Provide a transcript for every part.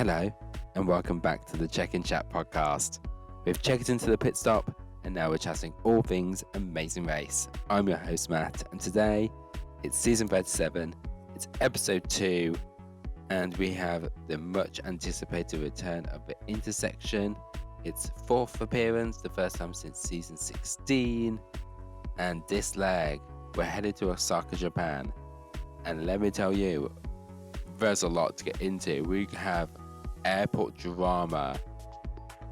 Hello, and welcome back to the Check in Chat podcast. We've checked into the pit stop, and now we're chatting all things Amazing Race. I'm your host, Matt, and today it's season 37, it's episode 2, and we have the much anticipated return of the intersection. It's 4th appearance, the first time since season 16, and this leg, we're headed to Osaka, Japan. And let me tell you, there's a lot to get into. We have airport drama.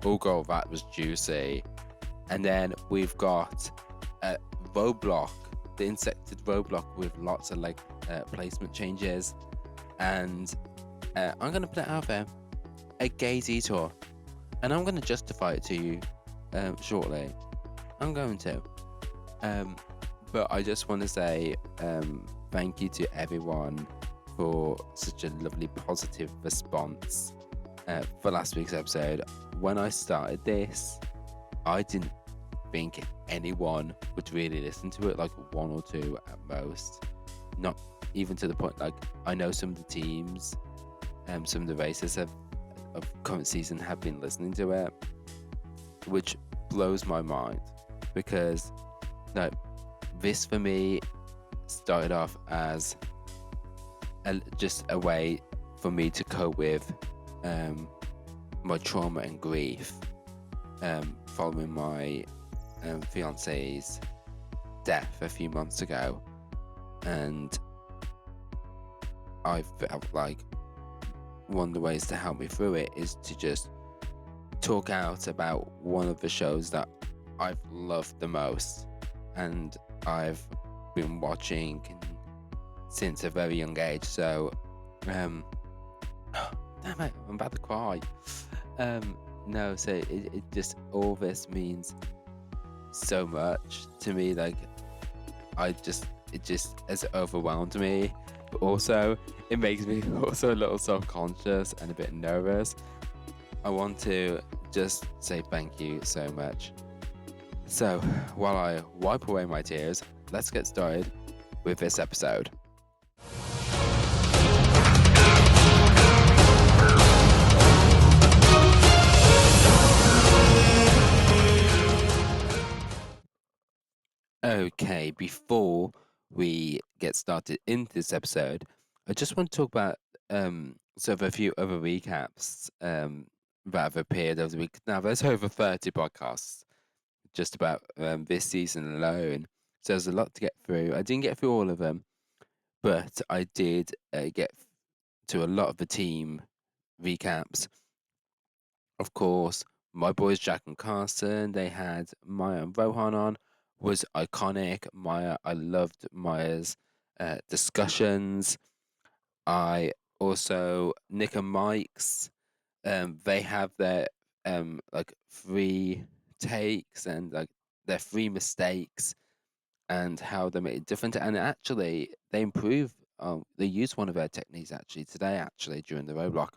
Oh god, that was juicy. And then we've got a roadblock, the insected roadblock with lots of placement changes. And I'm gonna put it out there, a gay detour, and I'm gonna justify it to you shortly. I'm going to. But I just want to say thank you to everyone for such a lovely positive response for last week's episode. When I started this, I didn't think anyone would really listen to it, like 1 or 2 at most. Not even to the point, like, I know some of the teams, some of the races of current season have been listening to it, which blows my mind, because this for me started off as just a way for me to cope with my trauma and grief following my fiance's death a few months ago, and I felt like one of the ways to help me through it is to just talk out about one of the shows that I've loved the most and I've been watching since a very young age. So damn it, I'm about to cry. No, so it just, all this means so much to me. Like, it just has overwhelmed me, but also it makes me also a little self-conscious and a bit nervous. I want to just say thank you so much. So while I wipe away my tears, let's get started with this episode. Okay, before we get started into this episode, I just want to talk about sort of a few other recaps that have appeared over the week. Now, there's over 30 podcasts just about this season alone, so there's a lot to get through. I didn't get through all of them, but I did get to a lot of the team recaps. Of course, my boys Jack and Carson, they had Maya and Rohan on, was iconic. I loved Maya's discussions. I also, Nick and Mike's, they have their free takes and like their free mistakes and how they made it different. And actually, they improved. They used one of their techniques actually today, actually during the roadblock.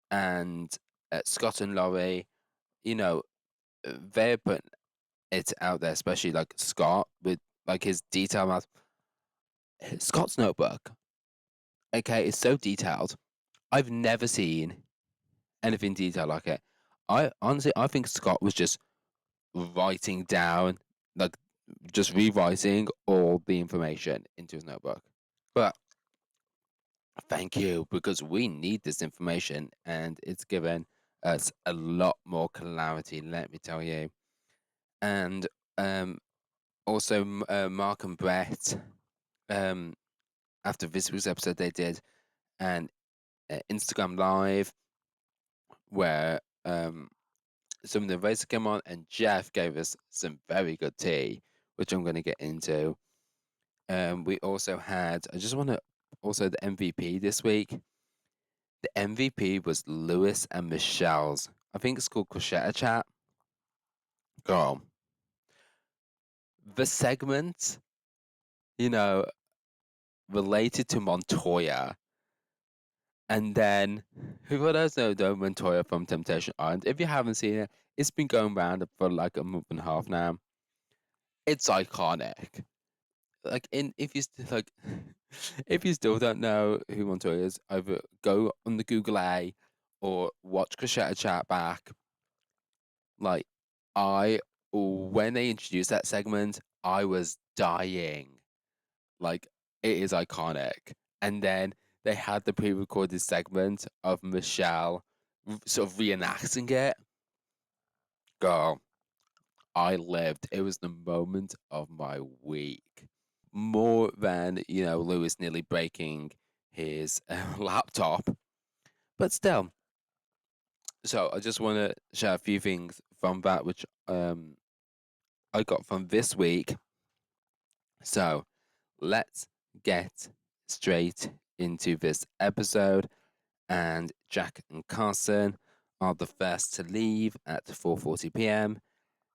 And Scott and Laurie, they're putting it out there, especially like Scott with like his detail math. Scott's notebook, okay, is so detailed. I've never seen anything detailed like it. I think Scott was just writing down, like just rewriting all the information into his notebook. But thank you, because we need this information and it's given us a lot more clarity, let me tell you. And also Mark and Brett, after this week's episode, they did an Instagram live where some of the races came on, and Jeff gave us some very good tea, which I'm going to get into. We also had, I just want to, also the MVP this week. The MVP was Lewis and Michelle's. I think it's called Cochetta Chat. Girl. The segment, related to Montoya. And then, who does know Montoya from Temptation Island? If you haven't seen it, it's been going around for like a month and a half now. It's iconic. Like, if you if you still don't know who Montoya is, either go on the Google or watch Crochet Chat back, like I when they introduced that segment, I was dying. Like it is iconic. And then they had the pre-recorded segment of Michelle sort of reenacting it. Girl, I lived. It was the moment of my week. More than, Lewis nearly breaking his laptop. But still, so I just want to share a few things from that, which I got from this week. So let's get straight into this episode. And Jack and Carson are the first to leave at 4:40 p.m.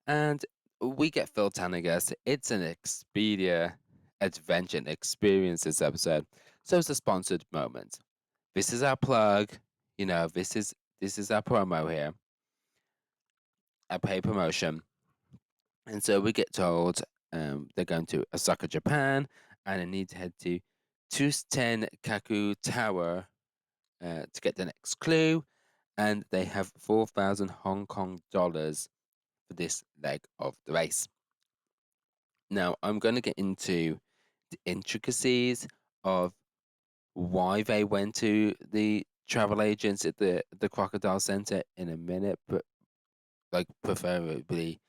And we get Phil telling us it's an Expedia adventure experience this episode. So it's a sponsored moment. This is our plug. This is our promo here, a paid promotion. And so we get told they're going to Osaka, Japan, and they need to head to 210 Kaku Tower to get the next clue. And they have 4,000 Hong Kong dollars for this leg of the race. Now, I'm going to get into the intricacies of why they went to the travel agents at the Crocodile Center in a minute, but like preferably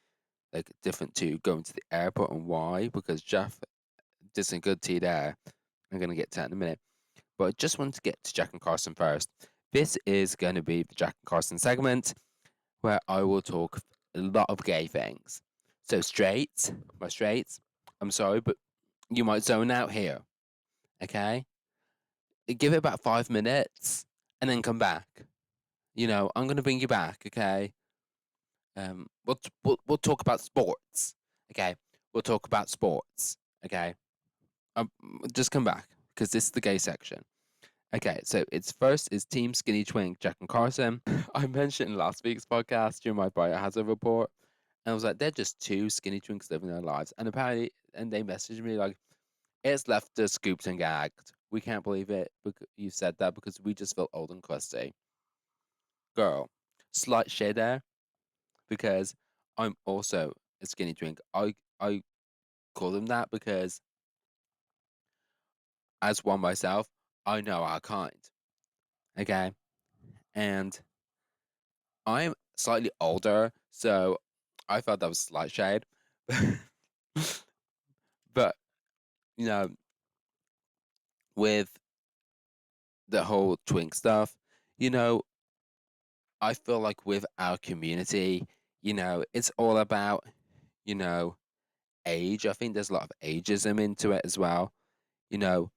like different to going to the airport and why, because Jeff did some good tea there. I'm going to get to that in a minute. But I just want to get to Jack and Carson first. This is going to be the Jack and Carson segment where I will talk a lot of gay things. So straights, my straights, I'm sorry, but you might zone out here, okay? Give it about 5 minutes and then come back. I'm going to bring you back, okay? We'll talk about sports, okay? We'll talk about sports, okay? Just come back because this is the gay section. Okay, so it's first is Team Skinny Twink, Jack and Carson. I mentioned in last week's podcast during my biohazard report, and I was like, they're just two skinny twinks living their lives. And apparently, and they messaged me like, it's left us scooped and gagged. We can't believe it. You said that because we just felt old and crusty. Girl, slight shade there because I'm also a skinny twink. I call them that because as one myself, I know our kind. Okay, and I'm slightly older, so I thought that was slight shade. But you know, with the whole twink stuff, you know, I feel like with our community, it's all about, you know, age. I think there's a lot of ageism into it as well. You know,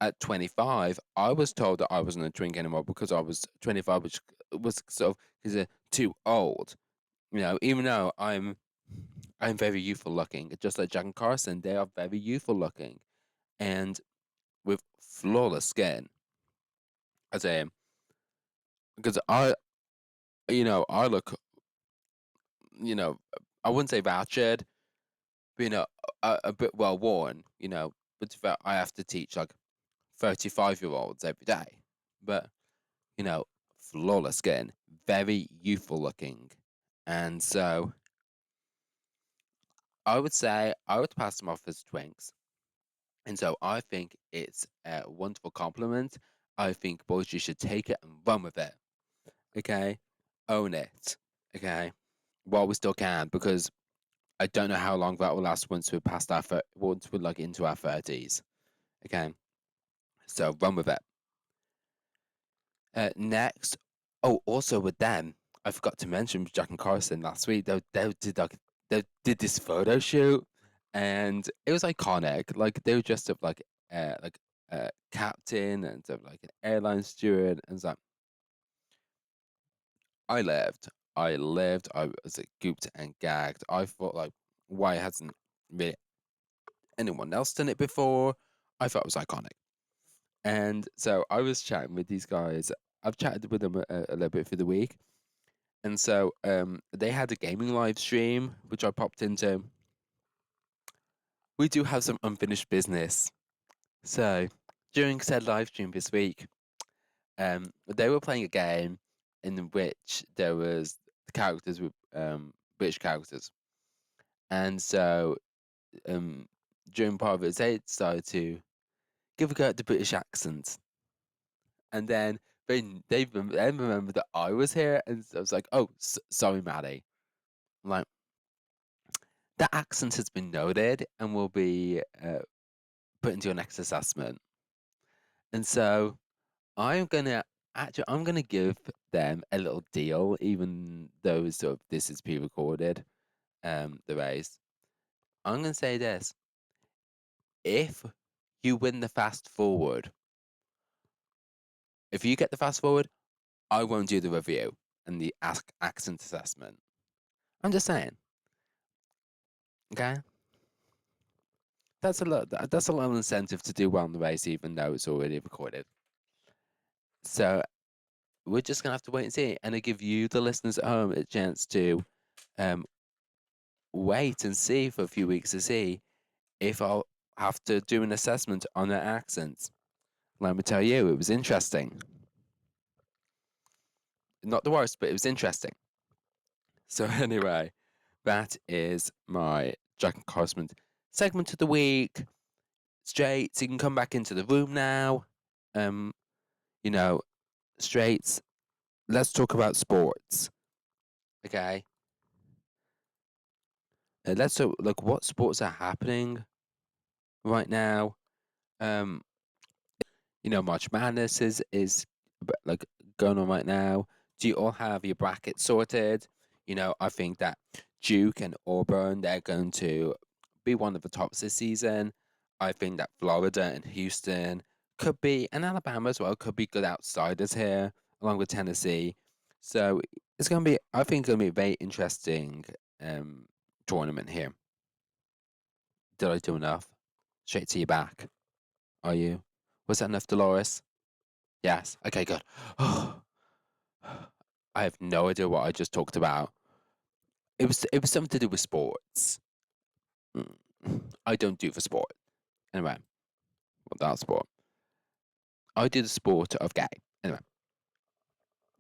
at 25, I was told that I wasn't a twink anymore because I was 25, which was sort of because too old. Even though I'm very youthful looking, just like Jack and Carson, they are very youthful looking, and with flawless skin. As a because I look, you know, I wouldn't say ratchet, but a bit well worn, but I have to teach like 35-year-olds every day. But, you know, flawless skin, very youthful looking. And so I would say I would pass them off as twinks. And so I think it's a wonderful compliment. I think boys, you should take it and run with it. Okay? Own it. Okay? While we still can, because I don't know how long that will last once we're past once we're like into our 30s. Okay? So run with it. Next, oh, also with them, I forgot to mention Jack and Carson last week. They did this photo shoot, and it was iconic. Like they were dressed up like a captain and sort of like an airline steward, and it's like I lived, I lived. I was like, gooped and gagged. I thought like, why hasn't really anyone else done it before? I thought it was iconic. And so I was chatting with these guys. I've chatted with them a little bit through the week. And so they had a gaming live stream, which I popped into. We do have some unfinished business. So during said live stream this week, they were playing a game in which there was the characters with British characters, and so during part of it, they decided to give a go at the British accent, and then they remembered that I was here, and I was like, "Oh, sorry, Maddie." I'm like, that accent has been noted and will be put into your next assessment. And so I'm gonna give them a little deal, even though sort of this is pre-recorded, the race. I'm gonna say this: if you win the fast forward, if you get the fast forward, I won't do the review and the accent assessment. I'm just saying, okay? That's a little incentive to do well in the race, even though it's already recorded. So we're just gonna have to wait and see, and I give you, the listeners at home, a chance to um, wait and see for a few weeks to see if I'll have to do an assessment on their accents. Let me tell you, it was interesting. Not the worst, but it was interesting. So anyway, that is my Jack and Cosmond segment of the week. Straight, so you can come back into the room now. Um, you know, straights. Let's talk about sports. Okay. Let's talk, like, what sports are happening right now. Um, March Madness is like going on right now. Do you all have your bracket sorted? I think that Duke and Auburn, they're going to be one of the tops this season. I think that Florida and Houston could be, and Alabama as well, could be good outsiders here, along with Tennessee. So it's going to be, I think, going to be a very interesting tournament here. Did I do enough? Straight to your back. Are you? Was that enough, Dolores? Yes. Okay, good. I have no idea what I just talked about. It was something to do with sports. I don't do the sport. Anyway, what that sport? I do the sport of gay. Anyway.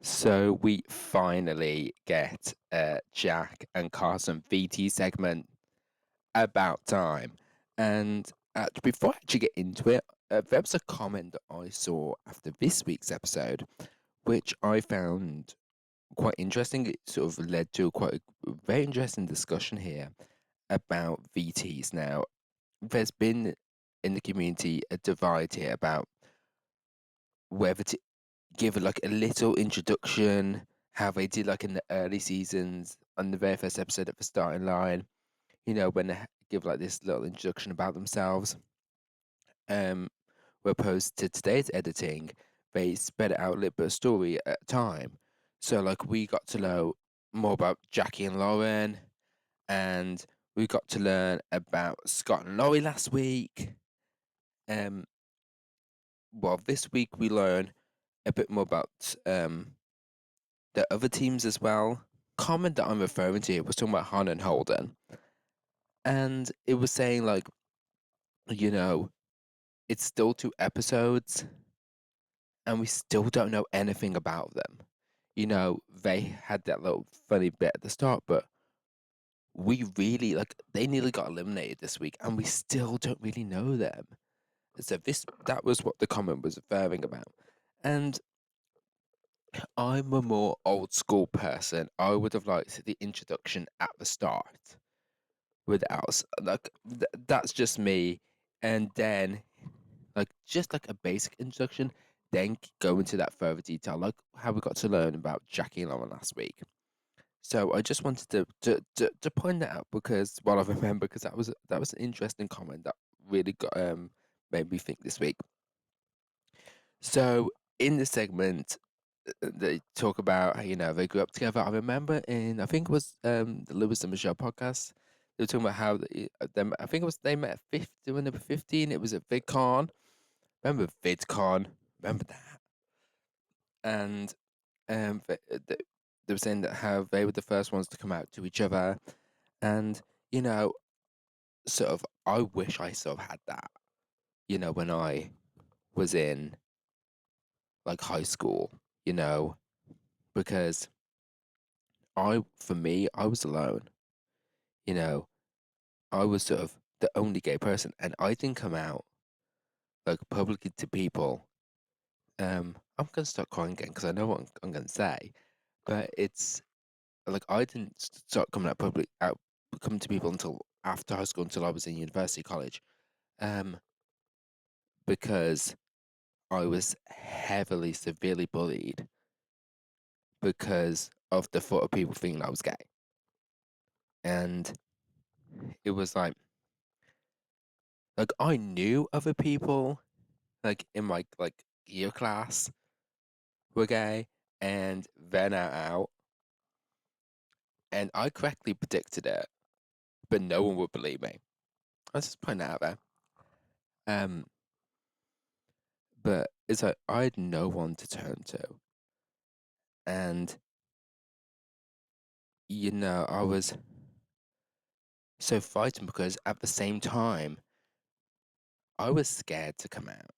So we finally get a Jack and Carson VT segment. About time. And before I actually get into it, there was a comment that I saw after this week's episode, which I found quite interesting. It sort of led to quite a very interesting discussion here about VTs. Now, there's been in the community a divide here about whether to give like a little introduction, how they did like in the early seasons on the very first episode at the starting line. When they give like this little introduction about themselves. Um, where opposed to today's editing, they spread it out a little bit of story at a time. So like we got to know more about Jackie and Lauren, and we got to learn about Scott and Laurie last week. Well, this week we learn a bit more about the other teams as well. Comment that I'm referring to here was talking about Han and Holden, and it was saying like, you know, it's still 2 episodes, and we still don't know anything about them. They had that little funny bit at the start, but we really like they nearly got eliminated this week, and we still don't really know them. So that was what the comment was referring about. And I'm a more old school person. I would have liked the introduction at the start without like that's just me. And then like just like a basic introduction, then go into that further detail, like how we got to learn about Jackie and Lauren last week. So I just wanted to point that out because I remember because that was an interesting comment that really got made me think this week. So in the segment, they talk about how, they grew up together. I remember I think it was the Lewis and Michelle podcast. They were talking about how them. I think it was they met at 50 when they were 15. It was at VidCon. Remember VidCon? Remember that? And they were saying that how they were the first ones to come out to each other, and you know, sort of, I wish I sort of had that. When I was in like high school. You know, because for me, I was alone. You know, I was sort of the only gay person, and I didn't come out like publicly to people. I'm gonna start crying again because I know what I'm gonna say, but it's like I didn't start coming out coming to people until after high school, until I was in university college. Um, because I was heavily, severely bullied because of the thought of people thinking I was gay. And it was like I knew other people like in my like year class were gay and they're now out, and I correctly predicted it, but no one would believe me. I was just putting that out there. Um, but it's like I had no one to turn to, and I was so frightened because at the same time I was scared to come out.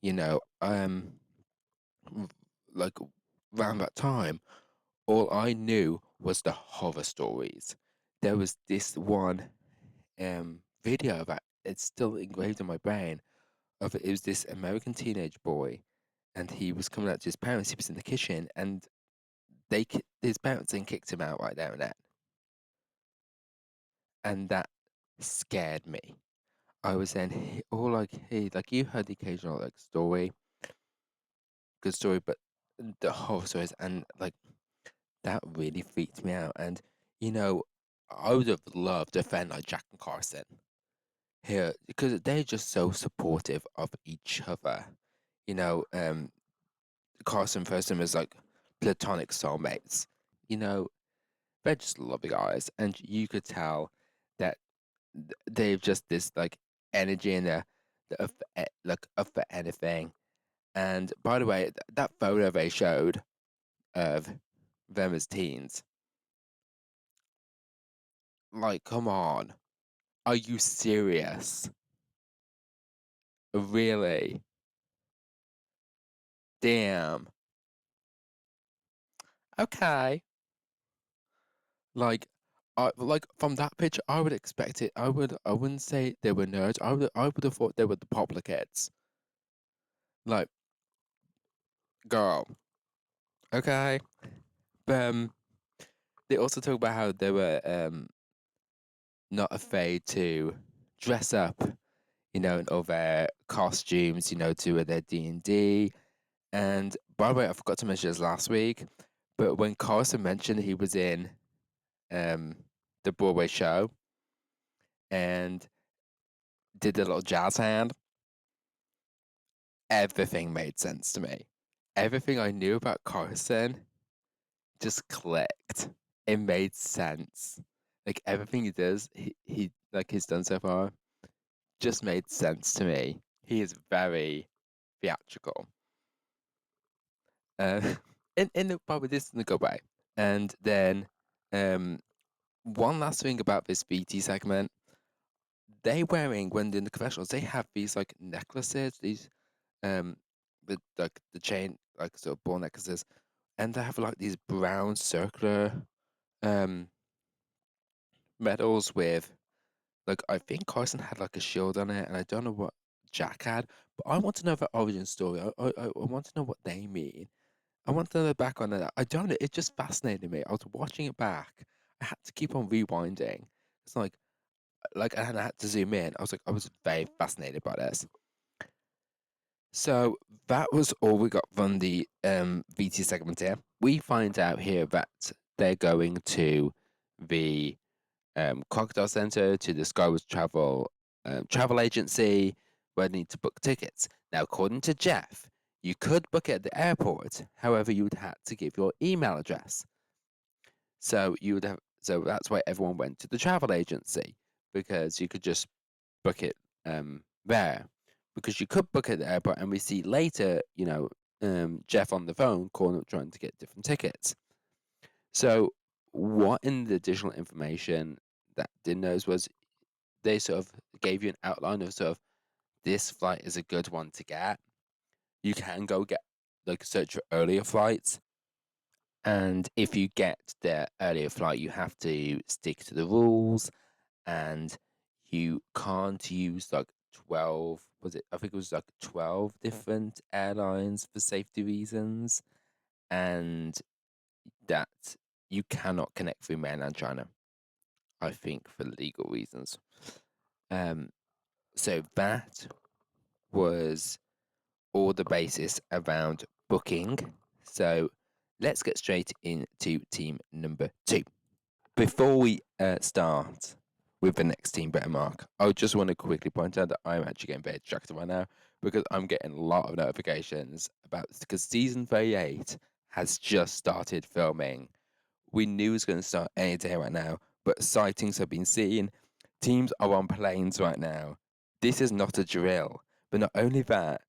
You know, r- like around that time, all I knew was the horror stories. There was this one video that it's still engraved in my brain of it was this American teenage boy, and he was coming out to his parents. He was in the kitchen, and his parents then kicked him out right there and then, and that scared me. I was then all like, hey, like you heard the occasional like story, good story, but the horror stories and like that really freaked me out. And you know, I would have loved to offend like Jack and Carson here because they're just so supportive of each other. You know, Carson first time as like platonic soulmates. You know, they're just lovely guys, and you could tell that they've just this like energy in there like up for anything. And by the way, that photo they showed of them as teens, like, come on, are you serious? Really? Damn. Okay. Like, like from that picture, I would expect it. I wouldn't say they were nerds. I would have thought they were the popular kids. Like, girl. Okay. Um, they also talk about how they were not afraid to dress up, in all their costumes, to their D&D. And by the way, I forgot to mention this last week, but when Carson mentioned he was in um the Broadway show and did a little jazz hand, everything made sense to me. Everything I knew about Carson just clicked. It made sense. Like everything he does, he like he's done so far, just made sense to me. He is very theatrical. Uh, in the probably this in a good way. And then um one last thing about this VT segment, they wearing when they're in the confessionals, they have these like necklaces, these with like the chain like sort of ball necklaces, and they have like these brown circular um medals with like I think Carson had like a shield on it, and I don't know what Jack had, but I want to know the origin story. I want to know what they mean. I want to know the back on that. I don't know. It just fascinated me. I was watching it back. I had to keep on rewinding. It's and I had to zoom in. I was very fascinated by this. So that was all we got from the VT segment here. We find out here that they're going to the Crocodile Center to the Skyward travel agency where they need to book tickets. Now, according to Jeff, you could book it at the airport. However, you would have to give your email address. So that's why everyone went to the travel agency because you could just book it there. Because you could book it at the airport, and we see later, Jeff on the phone calling up trying to get different tickets. So, what in the additional information that didn't know was they sort of gave you an outline of sort of this flight is a good one to get. You can go get like search for earlier flights, And if you get the earlier flight, you have to stick to the rules, and you can't use like 12, was it? I think it was like 12 different airlines for safety reasons, and that you cannot connect through mainland China, I think, for legal reasons. Um, so that was all the basis around booking. So let's get straight into team number 2. Before we start with the next team, Better Mark, I just want to quickly point out that I'm actually getting very distracted right now because I'm getting a lot of notifications because season 38 has just started filming. We knew it was going to start any day right now, but sightings have been seen. Teams are on planes right now. This is not a drill. But not only that,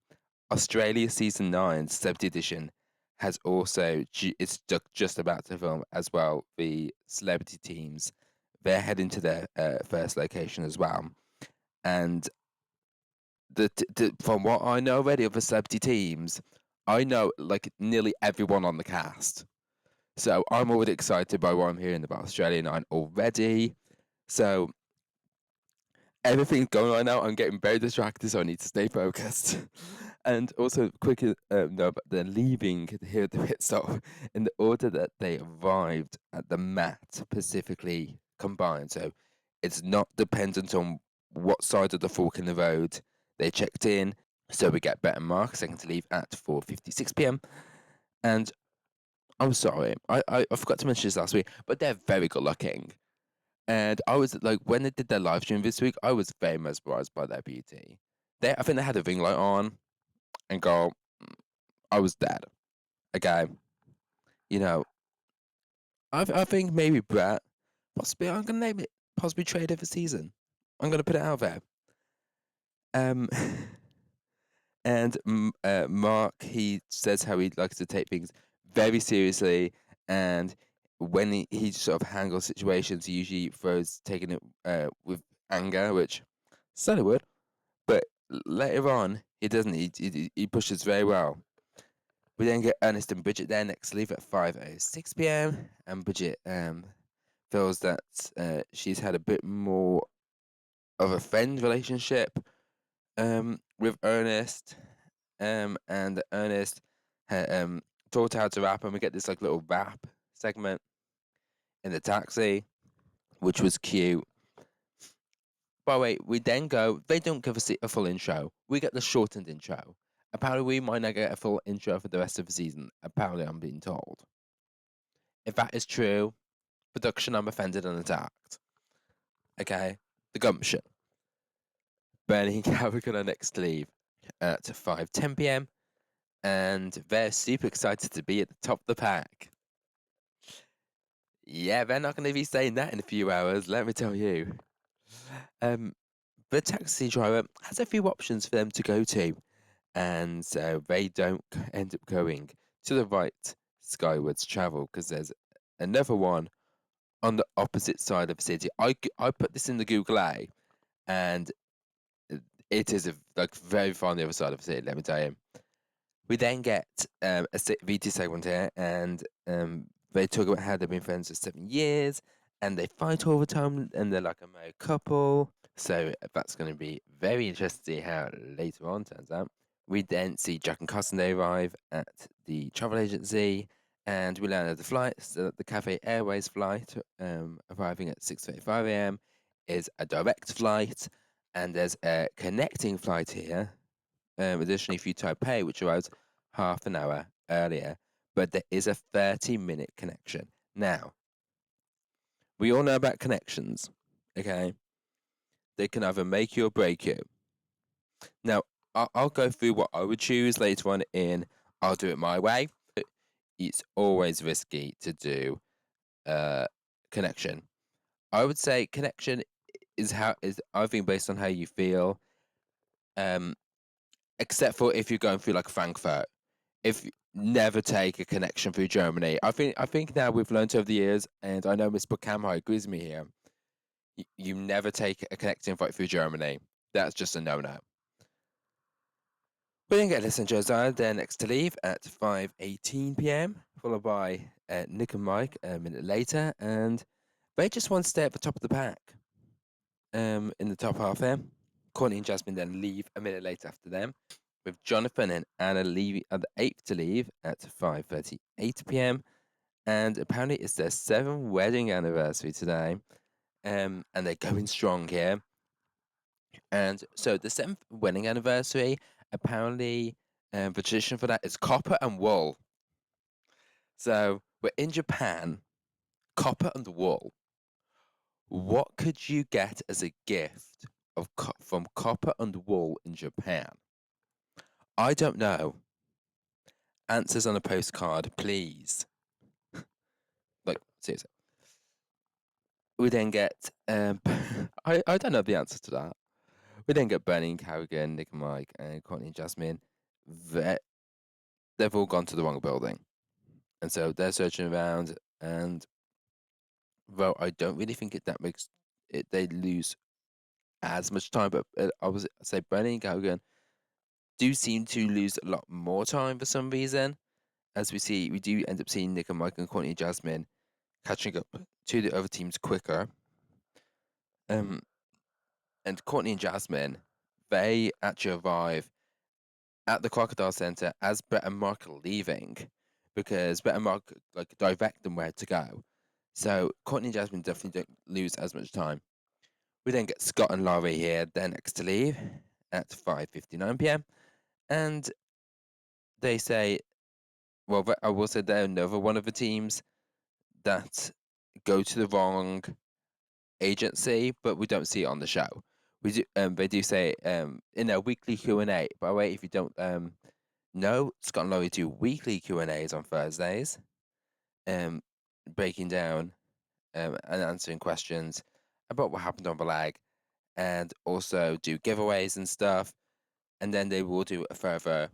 Australia Season 9 7th edition has also, it's just about to film as well. The celebrity teams, they're heading to their first location as well. And from what I know already of the celebrity teams, I know like nearly everyone on the cast. So I'm already excited by what I'm hearing about Australia 9 already. So everything's going on now. I'm getting very distracted, so I need to stay focused. And also, quick note, but they're leaving here at the pit stop in the order that they arrived at the mat, specifically combined. So it's not dependent on what side of the fork in the road they checked in. So we get better marks. Second to leave at 4:56 p.m. And I'm sorry, I forgot to mention this last week, but they're very good looking. And I was like, when they did their live stream this week, I was very mesmerized by their beauty. I think they had a ring light on and go, I was dead. Okay. You know, I think maybe Brett, possibly, I'm going to name it, possibly trade of the season. I'm going to put it out there. Um, and Mark, he says how he likes to take things very seriously. And when he sort of handles situations, he usually throws taking it with anger, which still would. But later on, he doesn't. He pushes very well. We then get Ernest and Bridget there next leave at 5:06 p.m. And Bridget feels that she's had a bit more of a friend relationship with Ernest, and Ernest taught her how to rap, and we get this like little rap segment in the taxi, which was cute. By the way, we then go. They don't give us a full intro. We get the shortened intro. Apparently, we might not get a full intro for the rest of the season. Apparently, I'm being told. If that is true, production, I'm offended and attacked. Okay, the gumption. Bernie and Gallagher are next to leave at 5:10 p.m. and they're super excited to be at the top of the pack. Yeah, they're not going to be saying that in a few hours, let me tell you. The taxi driver has a few options for them to go to, and so they don't end up going to the right skywards travel because there's another one on the opposite side of the city. I put this in the Google A, and it is like very far on the other side of the city. Let me tell you. We then get a VT segment here, and they talk about how they've been friends for 7 years, and they fight all the time, and they're like a married couple. So that's going to be very interesting to see how later on turns out. We then see Jack and Carson. They arrive at the travel agency, and we learn that the flight, so the Cathay Airways flight, arriving at 6:35 a.m., is a direct flight, and there's a connecting flight here. Additionally, for Taipei, which arrives half an hour earlier, but there is a 30-minute connection. Now, we all know about connections, okay? They can either make you or break you. Now, I'll go through what I would choose later on in I'll Do It My Way. It's always risky to do connection. I would say connection is I think based on how you feel, except for if you're going through like Frankfurt. If never take a connection through Germany. I think now we've learned over the years, and I know Miss Buckhammer agrees with me here. You never take a connecting flight through Germany. That's just a no-no. We then get Listen Josiah there next to leave at 5:18 p.m., followed by Nick and Mike a minute later, and they just want to stay at the top of the pack. In the top half there. Courtney and Jasmine then leave a minute later after them, with Jonathan and Anna leaving at the eighth to leave at 5:38 p.m. And apparently it's their 7th wedding anniversary today. And they're going strong here. And so the 7th wedding anniversary, apparently, the tradition for that is copper and wool. So we're in Japan, copper and wool. What could you get as a gift from copper and wool in Japan? I don't know. Answers on a postcard, please. Like, seriously. We then get I don't know the answer to that. We then get Bernie and Carrigan, Nick and Mike, and Courtney and Jasmine. They've all gone to the wrong building. And so they're searching around, and well, I don't really think that makes it they lose as much time, but I would say Bernie and Carrigan do seem to lose a lot more time for some reason. As we do end up seeing Nick and Mike and Courtney and Jasmine catching up to the other teams quicker. And Courtney and Jasmine, they actually arrive at the Crocodile Center as Brett and Mark are leaving, because Brett and Mark like direct them where to go. So Courtney and Jasmine definitely don't lose as much time. We then get Scott and Laurie here. They're next to leave at 5:59 p.m. and they say, well, I will say they're another one of the teams that go to the wrong agency, but we don't see it on the show. We do, they do say in their weekly Q&A. By the way, if you don't know, Scott and Laurie do weekly Q&As on Thursdays, breaking down and answering questions about what happened on the lag, and also do giveaways and stuff. And then they will do a further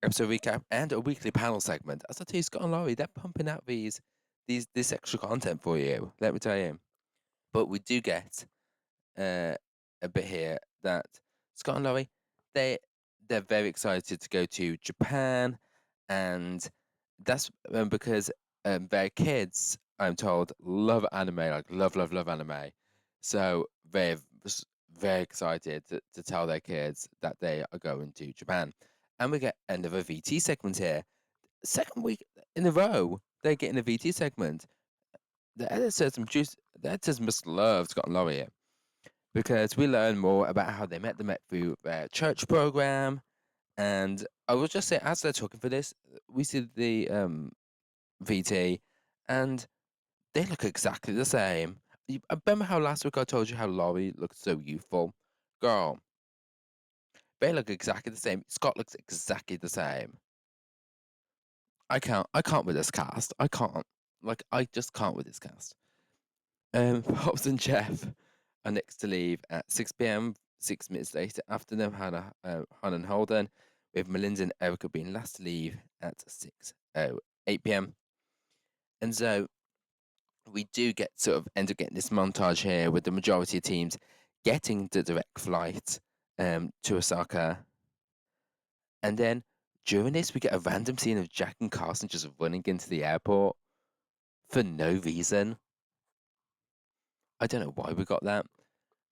episode recap and a weekly panel segment. As I tell you, Scott and Laurie, they're pumping out this extra content for you. Let me tell you. But we do get a bit here that Scott and Laurie, they're very excited to go to Japan, and that's because their kids, I'm told, love anime, like love anime. So they're very excited to tell their kids that they are going to Japan. And we get another VT segment here. Second week in a row, they're getting a VT segment. The editors must love Scott and Laurie here, because we learn more about how they met through their church program. And I will just say, as they're talking for this, we see the VT, and they look exactly the same. I remember how last week I told you how Laurie looked so youthful? Girl, they look exactly the same. Scott looks exactly the same. I can't with this cast. I can't. Like, I just can't with this cast. Pops and Jeff are next to leave at 6 p.m. 6 minutes later, after them, Hannah and Holden, with Melinda and Erica being last to leave at 6:08 p.m. And so we do get sort of end up getting this montage here with the majority of teams getting the direct flight to Osaka. And then during this, we get a random scene of Jack and Carson just running into the airport for no reason. I don't know why we got that.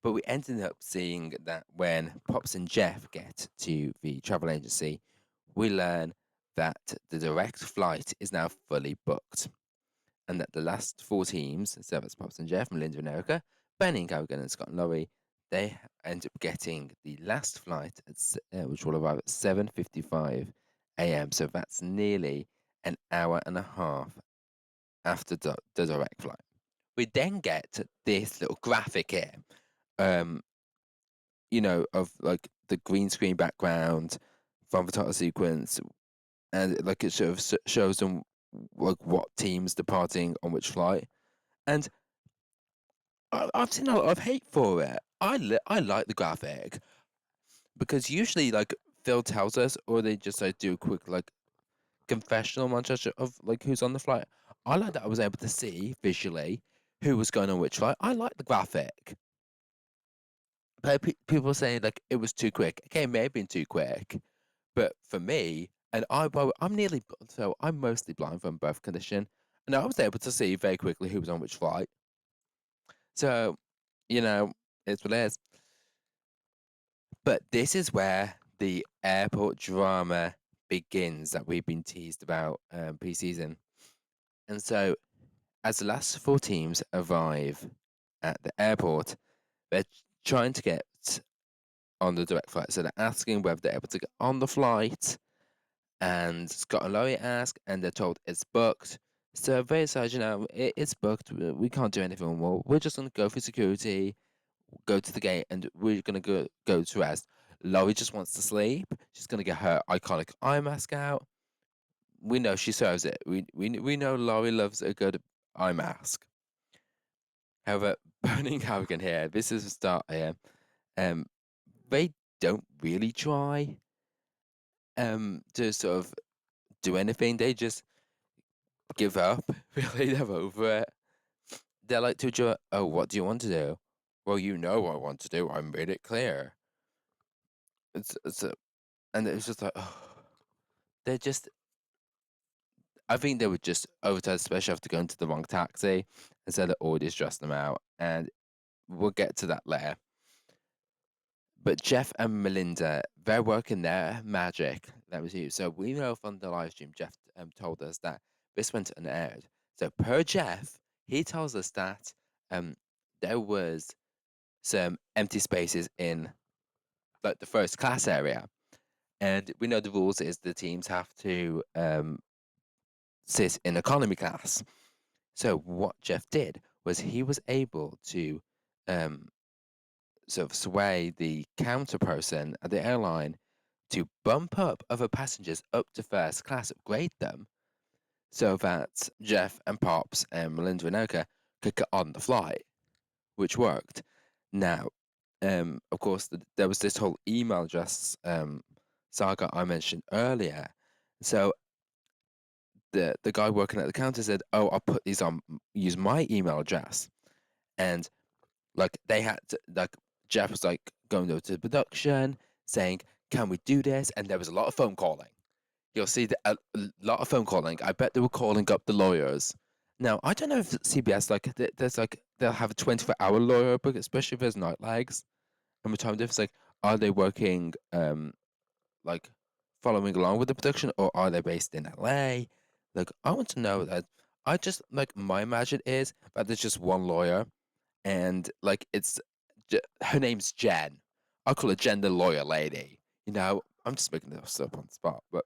But we ended up seeing that when Pops and Jeff get to the travel agency, we learn that the direct flight is now fully booked, and that the last 4 teams, so that's Pops and Jeff, Melinda and Erica, Benny and Carrigan and Scott and Laurie, they end up getting the last flight, which will arrive at 7:55 a.m. So that's nearly an hour and a half after the direct flight. We then get this little graphic here, of like the green screen background from the title sequence, and like it sort of shows them like what teams departing on which flight. And I've seen a lot of hate for it. I like the graphic, because usually like Phil tells us, or they just like do a quick like confessional montage of like who's on the flight. I like that I was able to see visually who was going on which flight. I like the graphic. But people say like it was too quick. Okay, it may have been too quick, but for me, and I'm nearly, so I'm mostly blind from birth condition. And I was able to see very quickly who was on which flight. So, you know, it's what it is. But this is where the airport drama begins that we've been teased about pre-season. And so, as the last four teams arrive at the airport, they're trying to get on the direct flight. So they're asking whether they're able to get on the flight. And Scott and Laurie ask, and they're told it's booked. So they decide, it's booked. We can't do anything more. We're just going to go through security, go to the gate, and we're going to go to rest. Laurie just wants to sleep. She's going to get her iconic eye mask out. We know she serves it. We know Laurie loves a good eye mask. However, Burning Hogan here, this is a start here. They don't really try to sort of do anything. They just give up. Really, they're over it. They're like to each other, oh, what do you want to do? Well, you know what I want to do. I made it clear. And it's just like, oh, they're just. I think they would just overtime, especially after going to the wrong taxi, and so the audience stressed them out. And we'll get to that later. But Jeff and Melinda, they're working their magic. That was you. So we know from the live stream, Jeff told us that this went unaired. So per Jeff, he tells us that there was some empty spaces in like the first class area, and we know the rules is the teams have to sit in economy class. So what Jeff did was he was able to sort of sway the counter person at the airline to bump up other passengers up to first class, upgrade them, so that Jeff and Pops and Melinda and Oka could get on the flight, which worked. Now, of course, there was this whole email address saga I mentioned earlier. So the guy working at the counter said, "Oh, I'll put these on. Use my email address," and like they had to, like Jeff was like going over to production saying, "Can we do this?" And there was a lot of phone calling. You'll see a lot of phone calling. I bet they were calling up the lawyers. Now I don't know if CBS there's like they'll have a 24-hour lawyer book, especially if there's night lags. And with time difference, like are they working like following along with the production, or are they based in LA? Like I want to know that. I just like my imagine is that there's just one lawyer, and like her name's Jen. I call her Jen the lawyer lady. I'm just making this up on the spot, but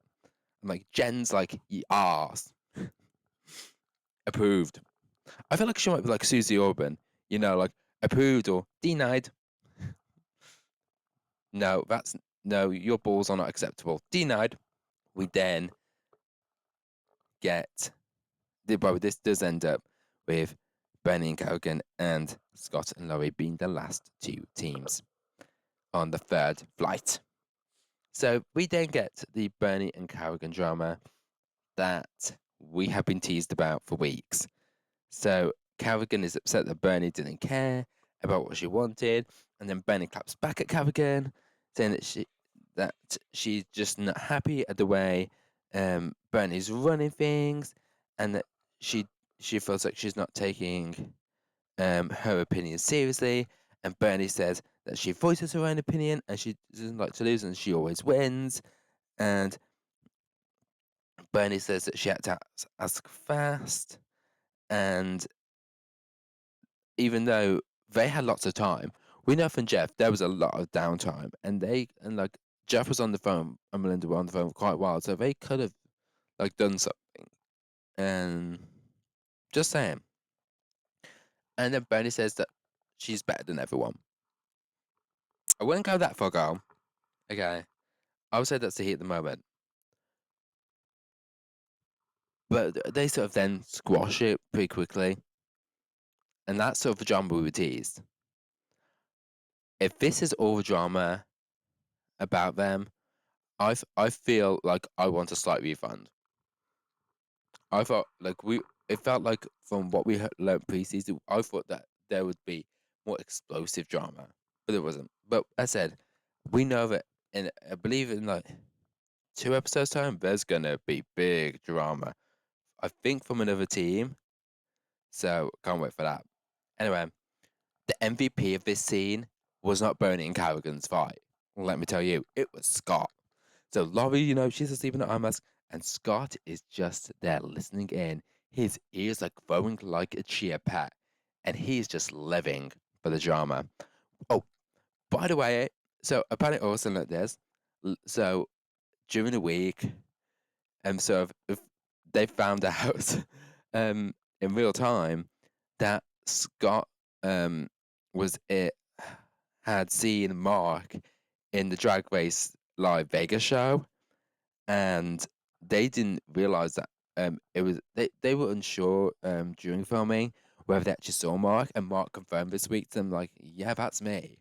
I'm like Jen's like yes, approved. I feel like she might be like Susie Orban, like approved or denied. No, your balls are not acceptable. Denied. We then get this does end up with Bernie and Cogan and Scott and Laurie being the last two teams on the third flight. So we then get the Bernie and Carrigan drama that we have been teased about for weeks. So Carrigan is upset that Bernie didn't care about what she wanted, and then Bernie claps back at Carrigan, saying that she's just not happy at the way Bernie's running things, and that she feels like she's not taking her opinion seriously. And Bernie says that she voices her own opinion and she doesn't like to lose and she always wins. And Bernie says that she had to ask fast. And even though they had lots of time, we know from Jeff there was a lot of downtime, and like Jeff was on the phone and Melinda were on the phone for quite a while, so they could have like done something. And just saying. And then Bernie says that she's better than everyone. I wouldn't go that far, girl. Okay. I would say that's the heat at the moment. But they sort of then squash it pretty quickly. And that's sort of the drama we were teased. If this is all the drama about them, I feel like I want a slight refund. I thought it felt like from what we learned pre-season, I thought that there would be more explosive drama, but it wasn't. But I said, we know that, and I believe in like 2 episodes time, there's gonna be big drama I think from another team. So can't wait for that. Anyway, the MVP of this scene was not Bernie and Carrigan's fight. Let me tell you, it was Scott. So Laurie, she's asleep in her eye mask, and Scott is just there listening in. His ears are growing like a chia pet, and he's just living for the drama. Oh, by the way, so apparently also like this. So during the week, so if they found out in real time that Scott was it had seen Mark in the Drag Race Live Vegas show, and they didn't realize that it was they were unsure during filming whether they actually saw Mark, and Mark confirmed this week to them like, yeah, that's me.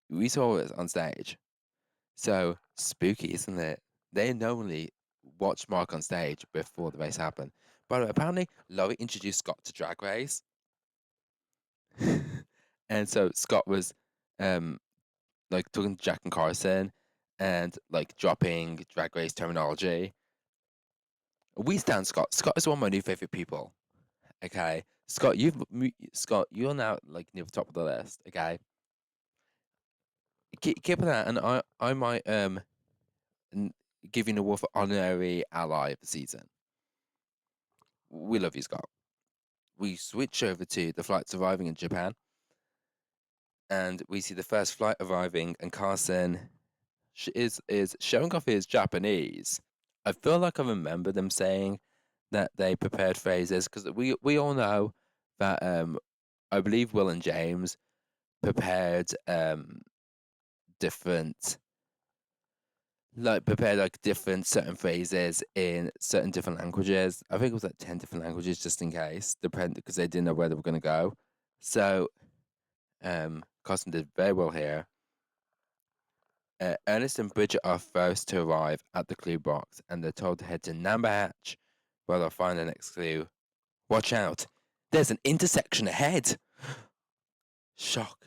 We saw it on stage. So spooky, isn't it? They normally watched Mark on stage before the race happened. But apparently, Laurie introduced Scott to Drag Race, and so Scott was um like talking to Jack and Carson, and like dropping Drag Race terminology. We stand Scott. Scott is one of my new favorite people. Okay, Scott, Scott, you're now like near the top of the list. Okay, keep that, and I might give you an award for honorary ally of the season. We love you, Scott. We switch over to the flights arriving in Japan, and we see the first flight arriving, and Carson is showing off his Japanese. I feel like I remember them saying that they prepared phrases because we all know that I believe Will and James prepared different prepared like different certain phrases in certain different languages. I think it was like 10 different languages just in case, depend because they didn't know where they were gonna go. So Carson did very well here. Ernest and Bridget are first to arrive at the clue box, and they're told to head to Number Hatch, where they'll find the next clue. Watch out! There's an intersection ahead. Shock.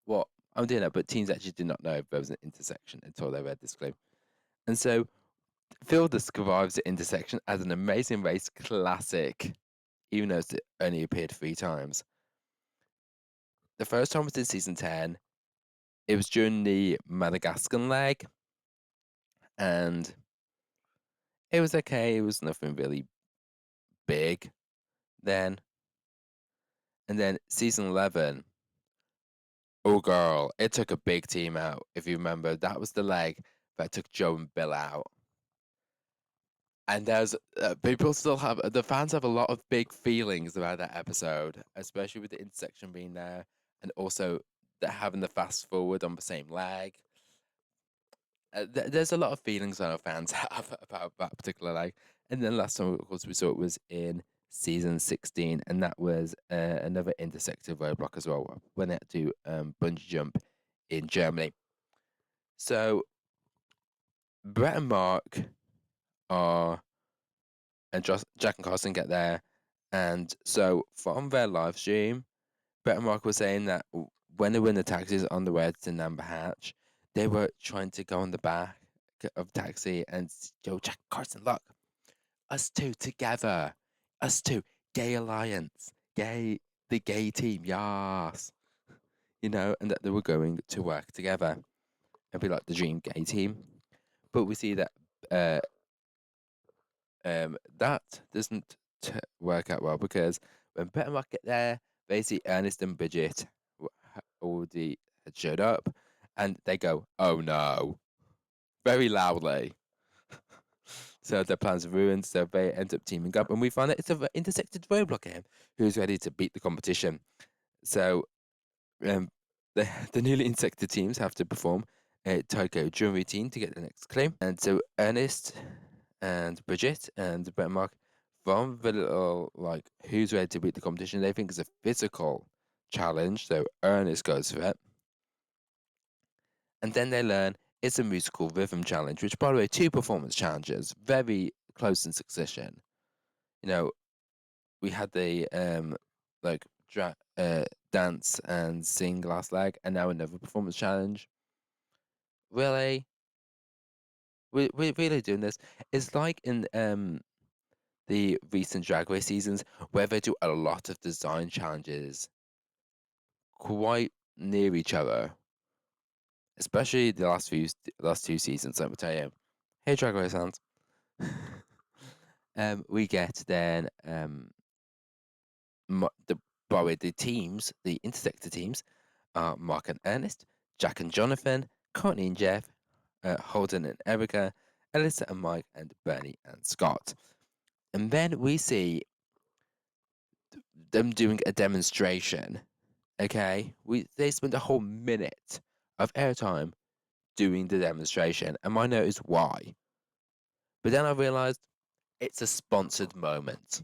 What? I'm doing that, but teens actually did not know if there was an intersection until they read this clue. And so Phil describes the intersection as an Amazing Race classic, even though it only appeared 3 times. The first time was in season 10. It was during the Madagascar leg, and it was okay. It was nothing really big then. And then season 11, oh girl, it took a big team out. If you remember, that was the leg that took Joe and Bill out. And there's people still have the fans have a lot of big feelings about that episode, especially with the intersection being there, and also having the fast forward on the same leg. There's a lot of feelings that our fans have about that particular leg. And then last time, of course, we saw it was in season 16, and that was another intersective roadblock as well when they had to bungee jump in Germany. So Brett and Mark are and Jack and Carson get there. And so from their live stream, Brett and Mark were saying that when they were in the taxis on the way to Number Hatch, they were trying to go on the back of the taxi and yo, Jack and Carson, look, us two together, us two, gay alliance, the gay team, yes, and that they were going to work together and be like the dream gay team. But we see that that doesn't work out well because when Brett and Mark get there, they see Ernest and Bridget already had showed up, and they go, "Oh no!" very loudly. So their plans are ruined. So they end up teaming up, and we find that it's an intersected roadblock him who's ready to beat the competition. So um, the newly intersected teams have to perform a taiko drum routine to get the next claim, and so Ernest and Bridget and Brett and Mark from the little like who's ready to beat the competition. They think it's a physical challenge, so Ernest goes for it. And then they learn it's a musical rhythm challenge, which by the way, 2 performance challenges, very close in succession. We had the like dance and sing last leg, and now another performance challenge. Really? We're really doing this. It's like in the recent Drag Race seasons where they do a lot of design challenges quite near each other, especially the last two seasons. Let me tell you. Hey, Drag Race fans. We get then the the teams, the intersector teams, are Mark and Ernest, Jack and Jonathan, Courtney and Jeff, Holden and Erica, Alyssa and Mike, and Bernie and Scott. And then we see them doing a demonstration. Okay, they spent a whole minute of airtime doing the demonstration, and my note is why. But then I realized it's a sponsored moment.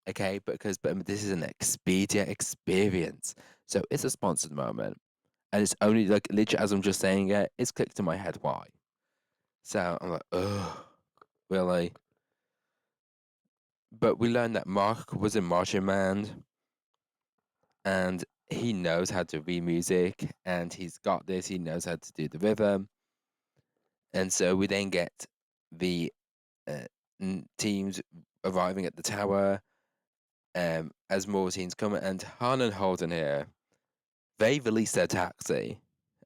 Okay, but this is an Expedia experience, so it's a sponsored moment, and it's only like literally as I'm just saying it, it's clicked in my head why. So I'm like, ugh, really? But we learned that Mark was a marching band, and he knows how to read music, and he's got this. He knows how to do the rhythm, and so we then get the uh, teams arriving at the tower. As more teams come, and Han and Holden here, they release their taxi,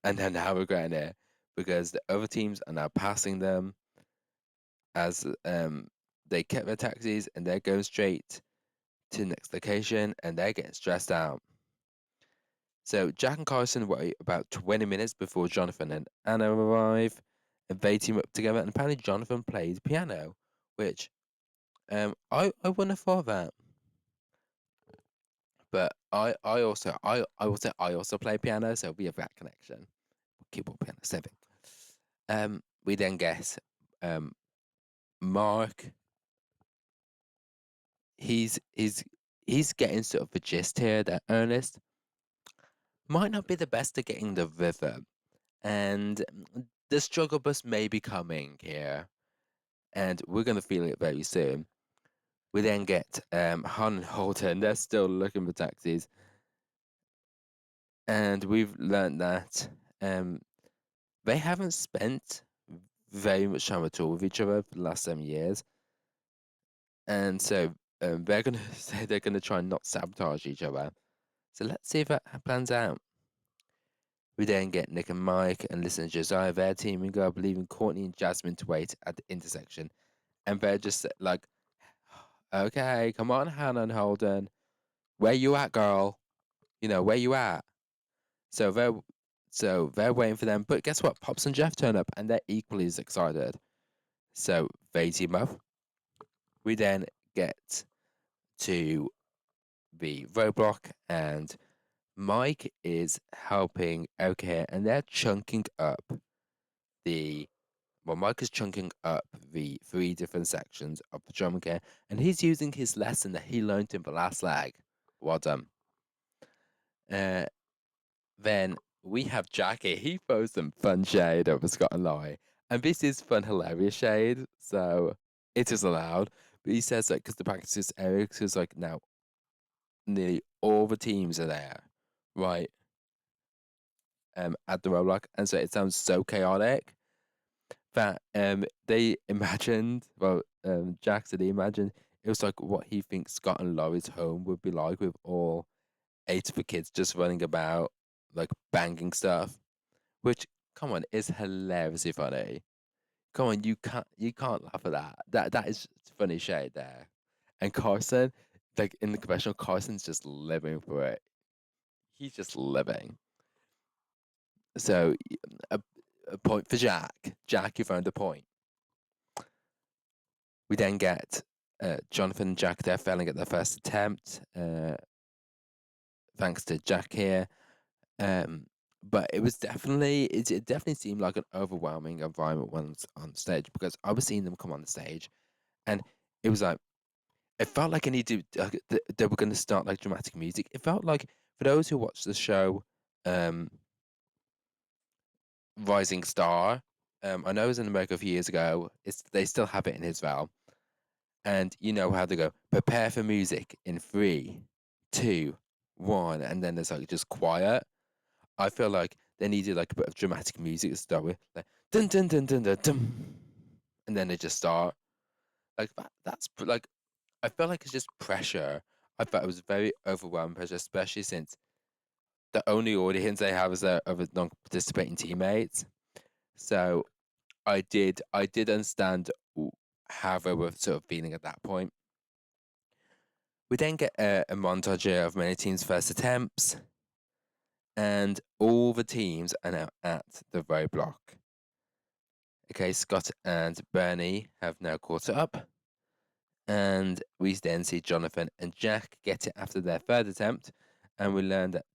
and they're now regretting it because the other teams are now passing them as they kept their taxis and they're going straight to the next location and they're getting stressed out. So Jack and Carson wait about 20 minutes before Jonathan and Anna arrive, and they team up together. And apparently Jonathan plays piano, which I wouldn't have thought that. But I also I will say I also play piano, so we have that connection. Keyboard, piano, same thing. We then get Mark. He's he's getting sort of the gist here that Ernest might not be the best at getting the rhythm, and the struggle bus may be coming here, and we're gonna feel it very soon. We then get Han and Holden. They're still looking for taxis, and we've learned that they haven't spent very much time at all with each other for the last 7 years, and so they're gonna say they're gonna try and not sabotage each other. So let's see if that plans out. We then get Nick and Mike and listen to Josiah. They're teaming up, leaving Courtney and Jasmine to wait at the intersection, and they're just like, "Okay, come on, Hannah and Holden, where you at, girl? You know where you at?" So they're waiting for them. But guess what? Pops and Jeff turn up, and they're equally as excited. So they team up. We then get to the roadblock, and Mike is helping OK, and they're chunking up the. Well, Mike is chunking up the 3 different sections of the drum kit, and he's using his lesson that he learned in the last leg. Well done. Then we have Jackie. He throws some fun shade over Scott and Laurie, and this is fun, hilarious shade, so it is allowed. But he says that because the practice is Eric, is like now nearly all the teams are there, right? At the roadblock, and so it sounds so chaotic that they imagined. Well, Jack said he imagined it was like what he thinks Scott and Laurie's home would be like with all 8 of the kids just running about, like banging stuff. Which, come on, is hilariously funny. Come on, you can't laugh at that. That is funny shade there. And Carson, like in the confessional, Carson's just living for it. He's just living. So a point for Jack. Jack, you found a point. We then get Jonathan and Jack there failing at their first attempt. Thanks to Jack here. But it was definitely it definitely seemed like an overwhelming environment once on stage because I was seeing them come on the stage, and it was like it felt like I needed they were going to start like dramatic music. It felt like for those who watched the show, Rising Star. I know it was in America a few years ago. They still have it in Israel, and you know how they go. Prepare for music in 3, 2, 1, and then there's like just quiet. I feel like they needed like a bit of dramatic music to start with, like dun dun dun dun dun dun, and then they just start like that. Like I felt like it's just pressure. I felt it was very overwhelming pressure, especially since the only audience they have is of non-participating teammates. So I did understand how they were sort of feeling at that point. We then get a montage here of many teams' first attempts, and all the teams are now at the roadblock. Okay, Scott and Bernie have now caught up, and we then see Jonathan and Jack get it after their third attempt, and we learn that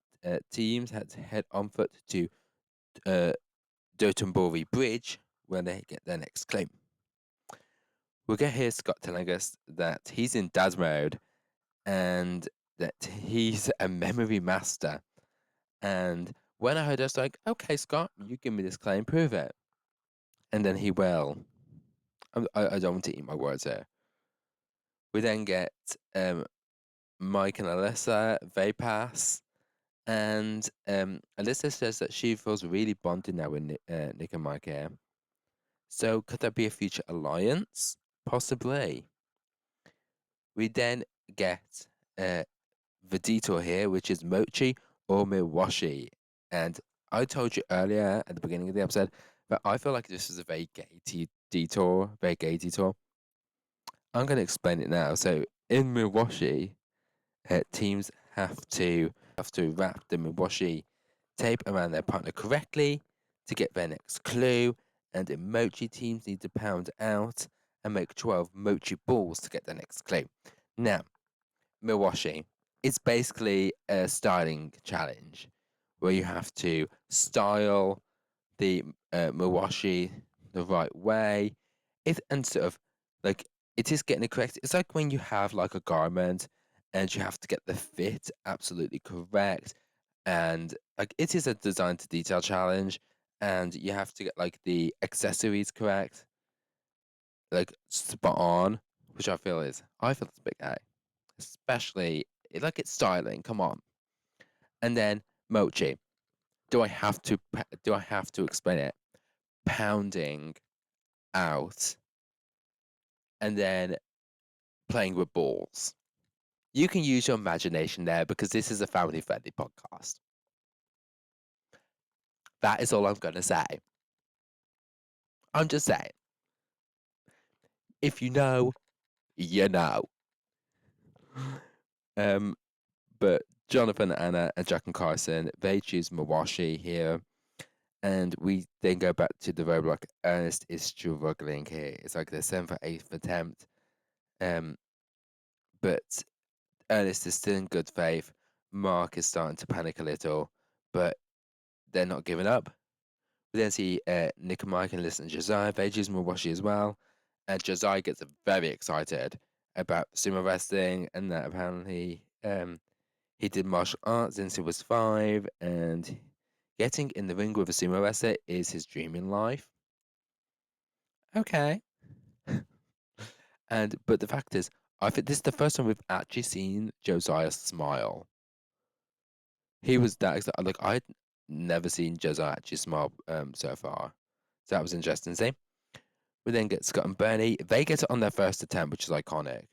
teams had to head on foot to uh, Dotonbori Bridge when they get their next claim. We'll get here Scott telling us that he's in dad mode and that he's a memory master. And when I heard it, I was like, okay, Scott, you give me this claim, prove it. And then he will. I don't want to eat my words here. We then get Mike and Alyssa, they pass. And Alyssa says that she feels really bonded now with Nick and Mike here. So could there be a future alliance? Possibly. We then get the detour here, which is Mochi or Miwashi. And I told you earlier at the beginning of the episode that I feel like this is a very gay detour, very gay detour. I'm going to explain it now. So in Miwashi, teams have to wrap the Miwashi tape around their partner correctly to get their next clue, and in Mochi, teams need to pound out and make 12 Mochi balls to get their next clue. Now, Miwashi, it's basically a styling challenge where you have to style the Miwashi the right way. And sort of like it is getting it correct. It's like when you have like a garment and you have to get the fit absolutely correct, and like it is a design to detail challenge, and you have to get like the accessories correct, like spot on, which I feel it's a bit gay, especially like it's styling. Come on, and then Mochi. Do I have to explain it? Pounding out and then playing with balls. You can use your imagination there because this is a family friendly podcast. That is all I'm going to say. I'm just saying. If you know, you know. But Jonathan, Anna, and Jack and Carson, they choose Mawashi here. And we then go back to the roadblock. Ernest is struggling here. It's like the 7th or 8th attempt. But Ernest is still in good faith. Mark is starting to panic a little, but they're not giving up. We then see Nick and Mike and listen to Josiah. They choose Mawashi as well. And Josiah gets very excited about sumo wrestling and that apparently he did martial arts since he was 5, and getting in the ring with a sumo wrestler is his dream in life. Okay. But the fact is, I think this is the first time we've actually seen Josiah smile. He was that excited. Like I'd never seen Josiah actually smile so far. So that was interesting to see. We then get Scott and Bernie. They get it on their first attempt, which is iconic.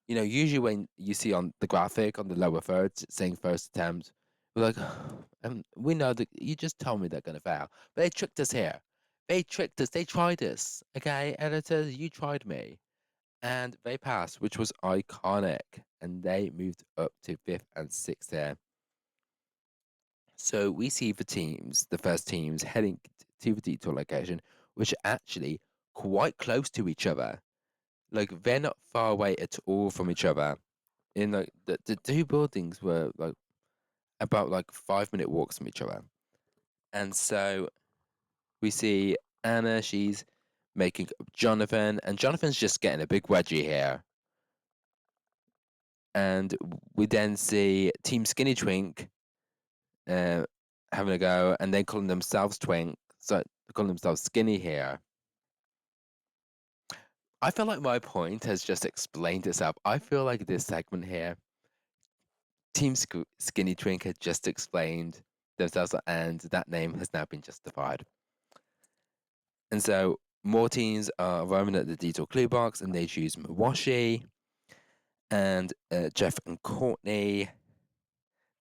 You know, usually when you see on the graphic on the lower third saying first attempt, we're like, we know that you just told me they're gonna fail. But they tricked us here. They tricked us. They tried us. Okay, editors, you tried me. And they passed, which was iconic. And they moved up to 5th and 6th here. So we see the first teams heading to the detour location, which are actually quite close to each other. Like they're not far away at all from each other. In like the two buildings were like about like 5-minute walks from each other. And so we see Anna, she's making up Jonathan, and Jonathan's just getting a big wedgie here. And we then see Team Skinny Twink having a go, and then calling themselves Twink, so calling themselves Skinny here. I feel like my point has just explained itself. I feel like this segment here, Team Skinny Twink had just explained themselves, and that name has now been justified. And so more teams are arriving at the detour clue box, and they choose Mawashi. And Jeff and Courtney,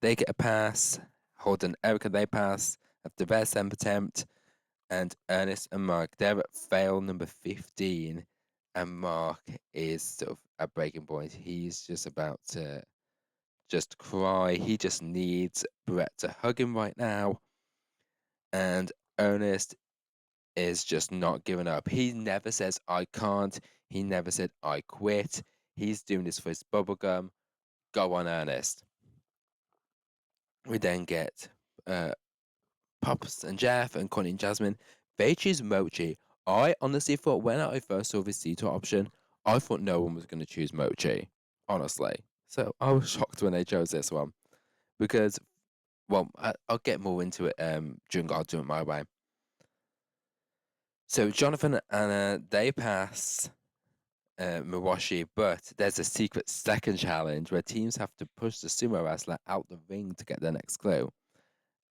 they get a pass. Holden and Erica, they pass after their 7th attempt. And Ernest and Mark, they're at fail number 15. And Mark is sort of at breaking point. He's just about to just cry. He just needs Brett to hug him right now. And Ernest is just not giving up. He never says, I can't. He never said, I quit. He's doing this for his bubblegum. Go on, Ernest. We then get Pops and Jeff and Connie and Jasmine. They choose Mochi. I honestly thought when I first saw this detour option, I thought no one was going to choose Mochi. Honestly. So I was shocked when they chose this one. Because, well, I'll get more into it during I'll do it my way. So Jonathan and Anna, they pass Mawashi, but there's a secret second challenge where teams have to push the sumo wrestler out the ring to get their next clue.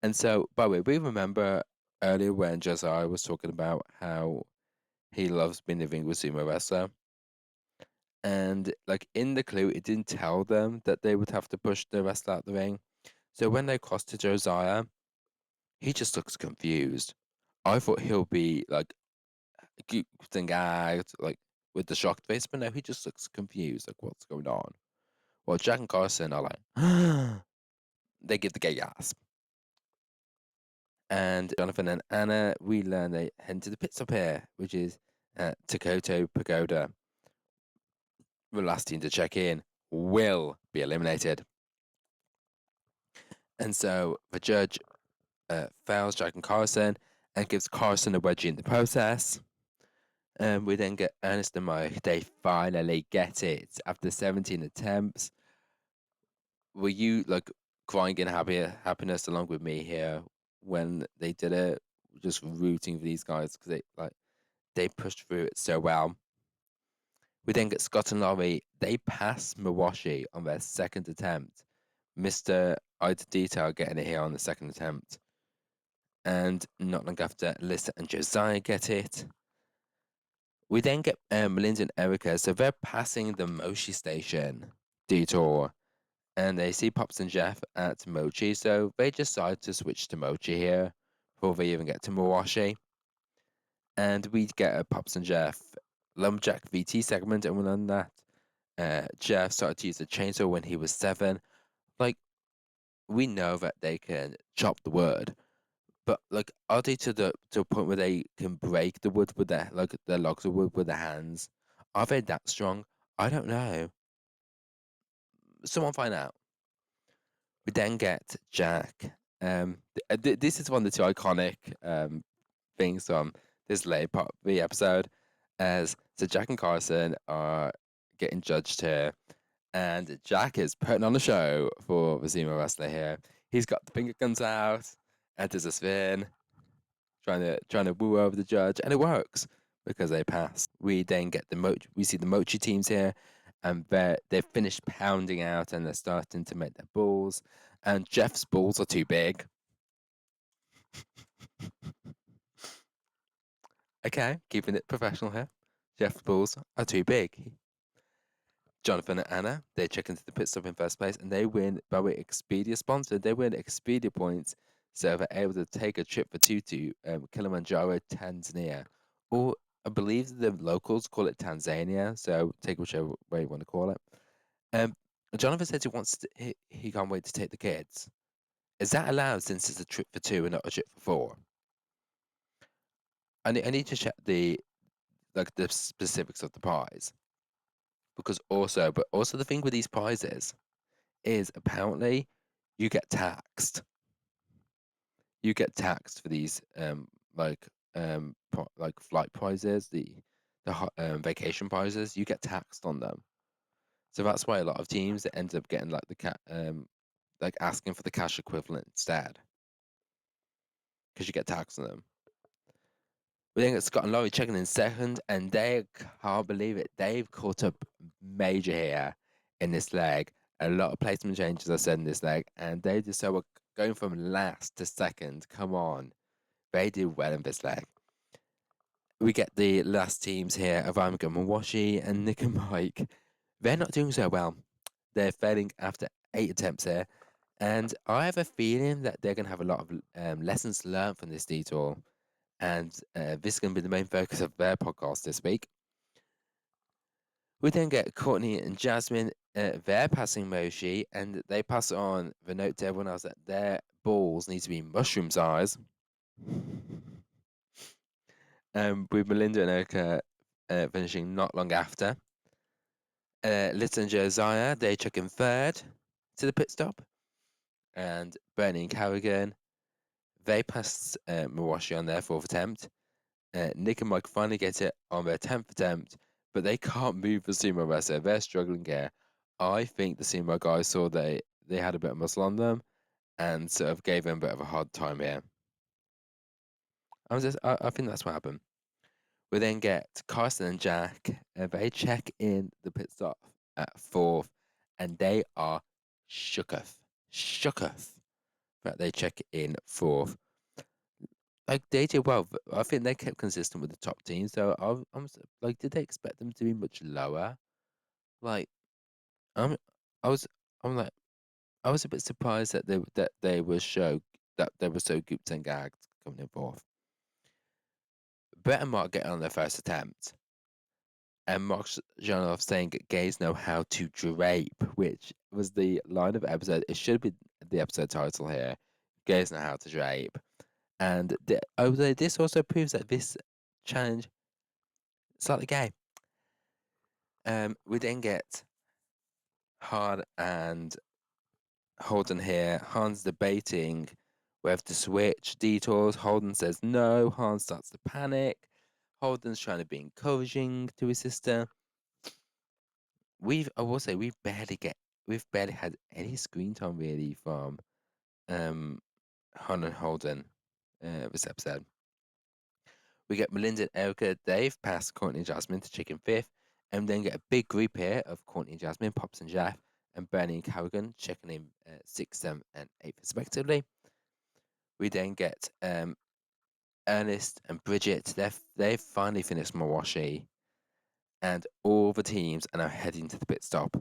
And so, by the way, we remember earlier when Josiah was talking about how he loves being the ring with sumo wrestler. And like in the clue, it didn't tell them that they would have to push the wrestler out the ring. So when they cross to Josiah, he just looks confused. I thought he'll be like goofing out, like with the shocked face, but no, he just looks confused, like what's going on. Well, Jack and Carson are like, they give the gay gasp. And Jonathan and Anna, we learn they head to the pit stop here, which is Takoto Pagoda. The last team to check in will be eliminated. And so the judge fails Jack and Carson and gives Carson a wedgie in the process. And we then get Ernest and Mike. They finally get it after 17 attempts. Were you like crying in happiness along with me here when they did it? Just rooting for these guys because they pushed through it so well. We then get Scott and Laurie. They pass Mawashi on their second attempt. Mr. Ida Detail getting it here on the second attempt. And not long after, Alyssa and Josiah get it. We then get Melinda and Erica. So they're passing the Mochi station detour. And they see Pops and Jeff at Mochi. So they decide to switch to Mochi here before they even get to Mawashi. And we get a Pops and Jeff Lumberjack VT segment. And we learn that Jeff started to use a chainsaw when he was 7. Like, we know that they can chop the wood, but like, are they to a point where they can break the wood with their logs of wood with their hands? Are they that strong? I don't know. Someone find out. We then get Jack. This is one of the two iconic things from this late part of the episode. So Jack and Carson are getting judged here. And Jack is putting on a show for the sumo wrestler here. He's got the finger guns out, enters a spin, trying to woo over the judge, and it works because they pass. We then get we see the Mochi teams here, and they've finished pounding out and they're starting to make their balls. And Jeff's balls are too big. Okay, keeping it professional here. Jeff's balls are too big. Jonathan and Anna, they check into the pit stop in first place and they win by way Expedia sponsored. They win Expedia points, so they're able to take a trip for 2 to Kilimanjaro, Tanzania. Or I believe the locals call it Tanzania, so take whichever way you want to call it. Jonathan says he can't wait to take the kids. Is that allowed since it's a trip for 2 and not a trip for 4? I need to check the specifics of the prize. But also the thing with these prizes is apparently you get taxed. You get taxed for these like flight prizes, the vacation prizes. You get taxed on them, so that's why a lot of teams that end up getting like asking for the cash equivalent instead, because you get taxed on them. We then get Scott and Laurie checking in second, and they can't believe it. They've caught up major here in this leg. A lot of placement changes are said in this leg, and they just so going from last to second. Come on, they did well in this leg. We get the last teams here of Amiga Mawashi and Nick and Mike. They're not doing so well. they're failing after 8 attempts here. And I have a feeling that they're going to have a lot of lessons learned from this detour. And this is going to be the main focus of their podcast this week. We then get Courtney and Jasmine. They're passing Mochi, and they pass on the note to everyone else that their balls need to be mushroom size. With Melinda and Erica finishing not long after. Liz and Josiah, they check in third to the pit stop. And Bernie and Carrigan, they pass Mawashi on their fourth attempt. Nick and Mike finally get it on their 10th attempt, but they can't move the sumo wrestler. They're struggling here. I think the sumo guys saw they had a bit of muscle on them and sort of gave them a bit of a hard time here. I think that's what happened. We then get Carson and Jack. They check in the pit stop at fourth, and they are shooketh that they check in fourth. Like they did well. I think they kept consistent with the top team. So I'm like, did they expect them to be much lower? Like, I'm I was I'm like I was a bit surprised that they were so gooped and gagged coming in fourth. Brett and Mark get on their first attempt, and Mark Janoff saying gays know how to drape, which was the line of the episode. It should be the episode title here. Gays know how to drape. And this also proves that this challenge is slightly gay. We then get Han and Holden here. Han's debating whether to switch detours. Holden says no. Han starts to panic. Holden's trying to be encouraging to his sister. I will say, we've barely had any screen time really from Han and Holden this episode. We get Melinda and Erica, Dave past Courtney and Jasmine to chicken fifth, and then get a big group here of Courtney and Jasmine, Pops and Jeff, and Bernie and Carrigan checking in 6th, 7th, and 8th respectively. We then get Ernest and Bridget. They've finally finished Mawashi, and all the teams are now heading to the pit stop.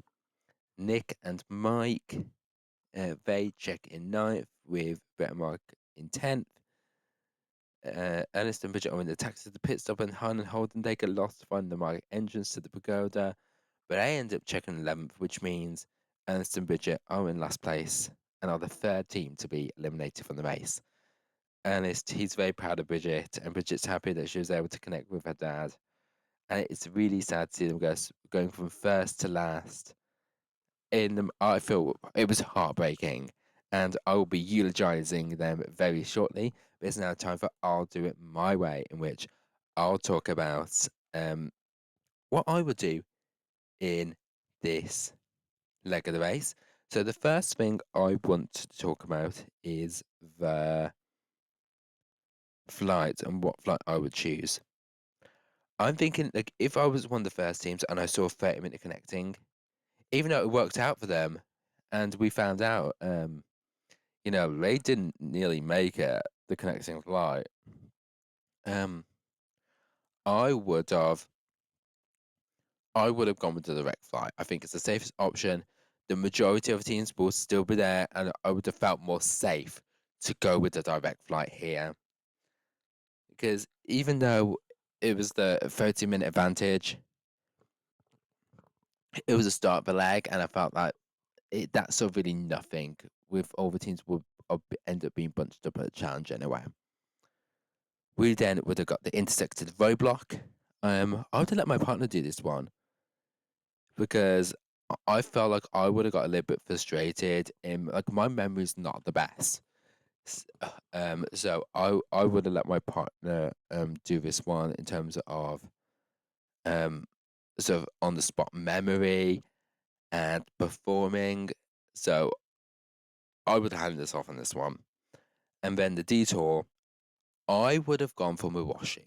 Nick and Mike, they check in 9th with Brett and Mark in 10th. Ernest and Bridget are in the taxi to the pit stop, and Han and Holden they get lost to find the market entrance to the pagoda, but they end up checking 11th, which means Ernest and Bridget are in last place and are the third team to be eliminated from the race. Ernest, he's very proud of Bridget, and Bridget's happy that she was able to connect with her dad. And it's really sad to see them going from first to last. I feel it was heartbreaking, and I will be eulogizing them very shortly. But it's now time for I'll Do It My Way, in which I'll talk about what I would do in this leg of the race. So the first thing I want to talk about is the flight and what flight I would choose. I'm thinking, like, if I was one of the first teams and I saw 30-minute connecting, even though it worked out for them, and we found out, they didn't nearly make it, the connecting flight. I would have gone with the direct flight. I think it's the safest option. The majority of teams will still be there, and I would have felt more safe to go with the direct flight here. Because even though it was the 30-minute advantage, it was the start of the leg, and I felt like that's sort of really nothing, with all the teams would end up being bunched up at the challenge anyway. We then would have got the intersected roadblock. I would have let my partner do this one, because I felt like I would have got a little bit frustrated. Like, my memory's not the best. So I would have let my partner do this one in terms of sort of on the spot memory and performing. So I would have handed this off on this one. And then the detour, I would have gone for Mawashi.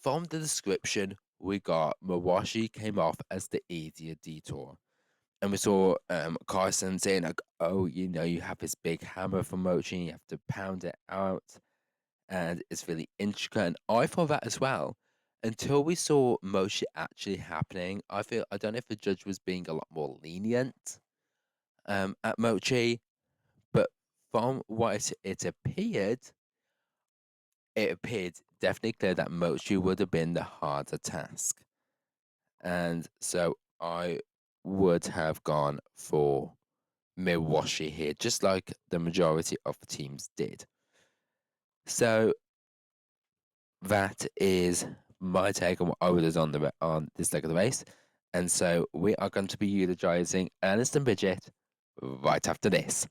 From the description we got, Mawashi came off as the easier detour. And we saw Carson saying, like, oh, you have this big hammer from Mochi, and you have to pound it out, and it's really intricate. And I thought that as well, until we saw Mochi actually happening. I don't know if the judge was being a lot more lenient at Mochi, but from what it appeared definitely clear that Mochi would have been the harder task. And so I would have gone for Miwashi here, just like the majority of the teams did. So that is my take on what I would have done on this leg of the race. And so we are going to be eulogizing Ernest and Bridget right after this.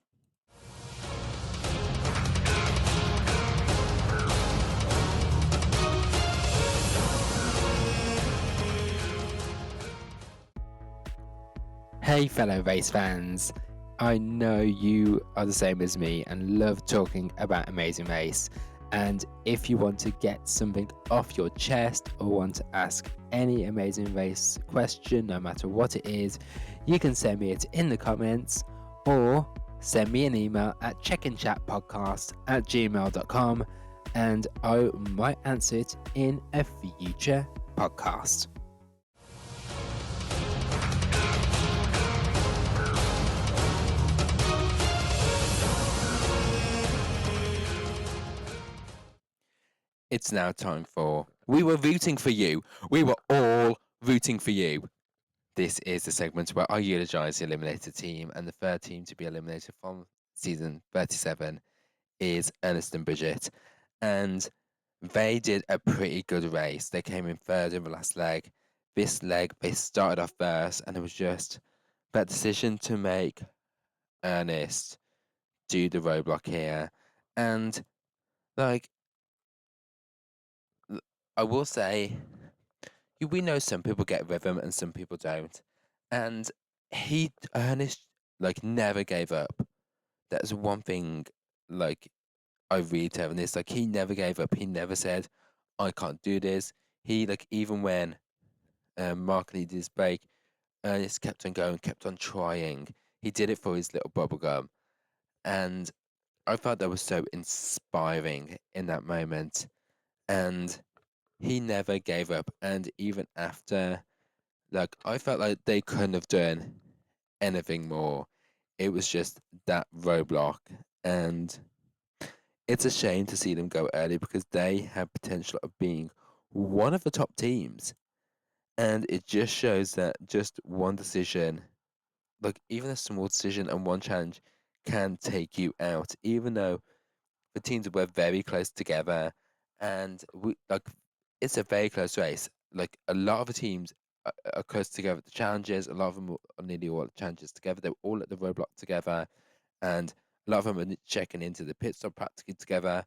Hey, fellow race fans. I know you are the same as me and love talking about Amazing Race. And if you want to get something off your chest or want to ask any Amazing Race question, no matter what it is, you can send me it in the comments or send me an email at checkinchatpodcast@gmail.com and I might answer it in a future podcast. It's now time for We Were Rooting for You. We were all rooting for you. This is the segment where I eulogize the eliminated team, and the third team to be eliminated from season 37 is Ernest and Bridget. And they did a pretty good race. They came in third in the last leg. This leg, they started off first, and it was just that decision to make Ernest do the roadblock here. And, like, I will say, we know some people get rhythm and some people don't. And Ernest, like, never gave up. That's one thing, like, I read to him. This, like, he never gave up. He never said, I can't do this. He, like, even when Mark needed his break, Ernest kept on going, kept on trying. He did it for his little bubblegum. And I thought that was so inspiring in that moment. And he never gave up. And even after, like, I felt like they couldn't have done anything more. It was just that roadblock. And it's a shame to see them go early because they have potential of being one of the top teams. And it just shows that just one decision, like even a small decision and one challenge, can take you out, even though the teams were very close together. And it's a very close race. Like a lot of the teams are close together at the challenges. A lot of them are nearly all at the challenges together. They're all at the roadblock together. And a lot of them are checking into the pit stop practically together.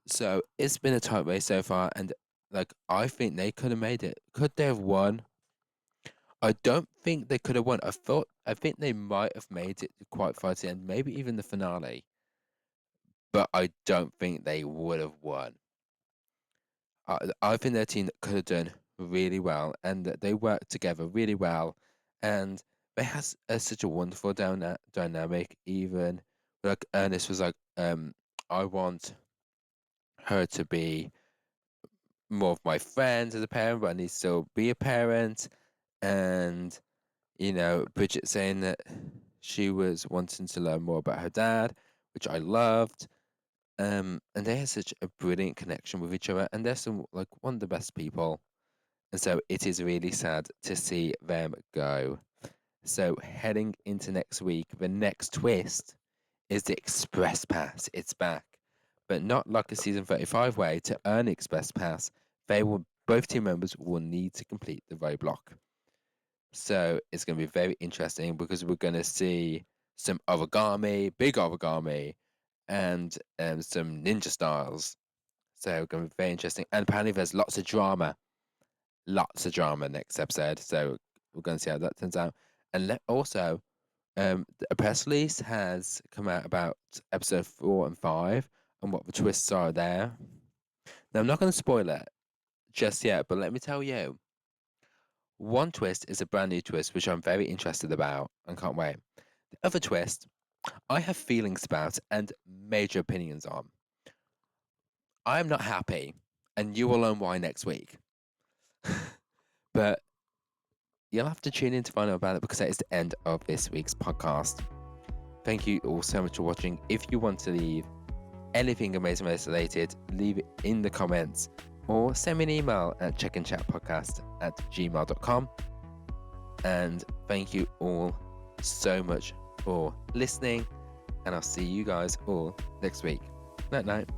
So it's been a tight race so far, and like I think they could have made it. Could they have won? I don't think they could have won. I think they might have made it quite far to the end, maybe even the finale, but I don't think they would have won. I think their team could have done really well, and that they worked together really well, and they had such a wonderful dynamic. Even like Ernest was like, I want her to be more of my friend as a parent, but I need to still be a parent. And, Bridget saying that she was wanting to learn more about her dad, which I loved. And they had such a brilliant connection with each other, and they're some like one of the best people. And so it is really sad to see them go. So heading into next week, the next twist is the Express Pass. It's back, but not like a season 35 way. To earn Express Pass, both team members will need to complete the roadblock. So it's going to be very interesting because we're going to see some origami, big origami, and some ninja styles. So it's going to be very interesting. And apparently there's lots of drama next episode. So we're going to see how that turns out. And also, a press release has come out about episode 4 and 5 and what the twists are there. Now, I'm not going to spoil it just yet, but let me tell you. One twist is a brand new twist, which I'm very interested about and can't wait. The other twist, I have feelings about and major opinions on. I am not happy, and you will learn why next week. But you'll have to tune in to find out about it because that is the end of this week's podcast. Thank you all so much for watching. If you want to leave anything Amazing Race related, leave it in the comments or send me an email at checkandchatpodcast@gmail.com. And thank you all so much for listening, and I'll see you guys all next week. Night night.